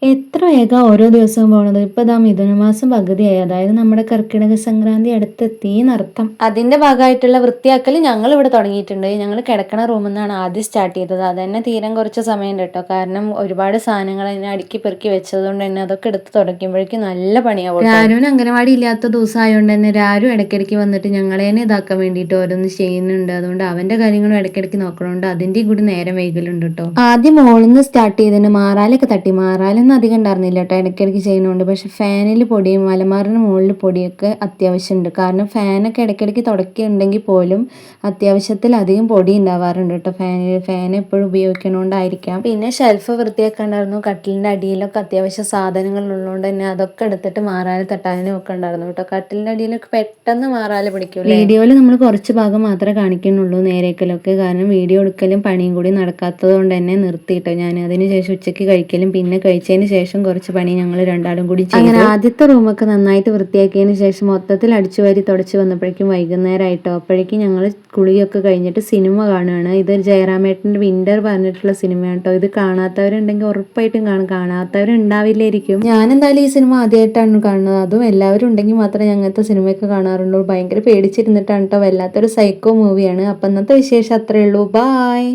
എത്ര വേഗം ഓരോ ദിവസവും പോണത്. ഇപ്പൊ ദാ മിഥുനമാസം പകുതിയായി. അതായത് നമ്മുടെ കർക്കിടക സംക്രാന്തി അടുത്തെത്തീന്നർത്ഥം. അതിന്റെ ഭാഗമായിട്ടുള്ള വൃത്തിയാക്കൽ ഞങ്ങൾ ഇവിടെ തുടങ്ങിയിട്ടുണ്ട്. ഞങ്ങൾ കിടക്കണ റൂമിൽ നിന്നാണ് ആദ്യം സ്റ്റാർട്ട് ചെയ്തത്. അത് തന്നെ തീരാൻ കുറച്ച് സമയം കേട്ടോ. കാരണം ഒരുപാട് സാധനങ്ങൾ അതിനെ അടുക്കി പെറുക്കി വെച്ചതുകൊണ്ട് തന്നെ അതൊക്കെ എടുത്ത് തുടയ്ക്കുമ്പോഴേക്കും നല്ല പണിയാവും. രാരുവിന് അംഗനവാടി ഇല്ലാത്ത ദിവസം ആയതുകൊണ്ട് തന്നെ രാരു ഇടയ്ക്കിടയ്ക്ക് വന്നിട്ട് ഞങ്ങളേനെ ഇതാക്കാൻ വേണ്ടിയിട്ട് ഓരോന്ന് ചെയ്യുന്നുണ്ട്. അതുകൊണ്ട് അവന്റെ കാര്യങ്ങളും ഇടയ്ക്കിടയ്ക്ക് നോക്കണോണ്ട് അതിന്റെയും കൂടി നേരം വൈകലുണ്ട് കേട്ടോ. ആദ്യം മോളിൽ നിന്ന് സ്റ്റാർട്ട് ചെയ്തതിന് മാറാലൊക്കെ തട്ടി. മാറാലൊന്നും അധികം ഉണ്ടായിരുന്നില്ല കേട്ടോ, ഇടയ്ക്കിടയ്ക്ക് ചെയ്യുന്നുണ്ട്. പക്ഷെ ഫാനിൽ പൊടിയും മലമാറിന് മുകളിൽ പൊടിയൊക്കെ അത്യാവശ്യമുണ്ട്. കാരണം ഫാനൊക്കെ ഇടയ്ക്കിടയ്ക്ക് തുടക്കുന്നുണ്ടെങ്കിൽ പോലും അത്യാവശ്യത്തിൽ അധികം പൊടി ഉണ്ടാവാറുണ്ട് കേട്ടോ ഫാൻ എപ്പോഴും ഉപയോഗിക്കണോണ്ടായിരിക്കാം. പിന്നെ ഷെൽഫ് വൃത്തിയാക്കാണ്ടായിരുന്നു. കട്ടിലിൻ്റെ അടിയിലൊക്കെ അത്യാവശ്യം സാധനങ്ങൾ ഉള്ളതുകൊണ്ട് തന്നെ അതൊക്കെ എടുത്തിട്ട് മാറാല തട്ടാനും ഒക്കെ ഉണ്ടായിരുന്നു കേട്ടോ. കട്ടിലിൻ്റെ അടിയിലൊക്കെ പെട്ടെന്ന് മാറാല പിടിക്കും. വീഡിയോയിൽ നമ്മൾ കുറച്ച് ഭാഗം മാത്രമേ കാണിക്കുന്നുള്ളൂ നേരേക്കലൊക്കെ. കാരണം വീഡിയോ എടുക്കലും പണിയും കൂടി നടക്കാത്തത് കൊണ്ട് തന്നെ നിർത്തിയിട്ടോ ഞാൻ. അതിന് ശേഷം ഉച്ചയ്ക്ക് കഴിക്കലും പിന്നെ കഴിച്ചതിന് ശേഷം കുറച്ച് പണി ഞങ്ങൾ രണ്ടാളും കൂടി ചെയ്തു. അങ്ങനെ ആദ്യത്തെ റൂമൊക്കെ നന്നായിട്ട് വൃത്തിയാക്കിയതിന് ശേഷം മൊത്തത്തിൽ അടിച്ചുവാരി തുടച്ച് വന്നപ്പോഴേക്കും വൈകുന്നേരമായിട്ടോ. അപ്പോഴേക്കും ഞങ്ങൾ കുളിയൊക്കെ കഴിഞ്ഞിട്ട് സിനിമ കാണുകയാണ്. ഇത് ജയറാമേട്ടൻ്റെ വിന്റർ പറഞ്ഞിട്ടുള്ള സിനിമയാണ് കേട്ടോ. ഇത് കാണാത്തവരുണ്ടെങ്കിൽ ഉറപ്പായിട്ടും കാണും, കാണാത്തവരുണ്ടാവില്ലായിരിക്കും. ഞാൻ എന്തായാലും ഈ സിനിമ ആദ്യമായിട്ടാണ് കാണുന്നത്. അതും എല്ലാവരും ഉണ്ടെങ്കിൽ മാത്രമേ അങ്ങനത്തെ സിനിമയൊക്കെ കാണാറുള്ളൂ. ഭയങ്കര പേടിച്ചിരുന്നിട്ടാണ് കേട്ടോ. വല്ലാത്തൊരു സൈക്കോ മൂവിയാണ്. അപ്പം ഇന്നത്തെ വിശേഷം അത്രയേ ഉള്ളൂ. ബായ്.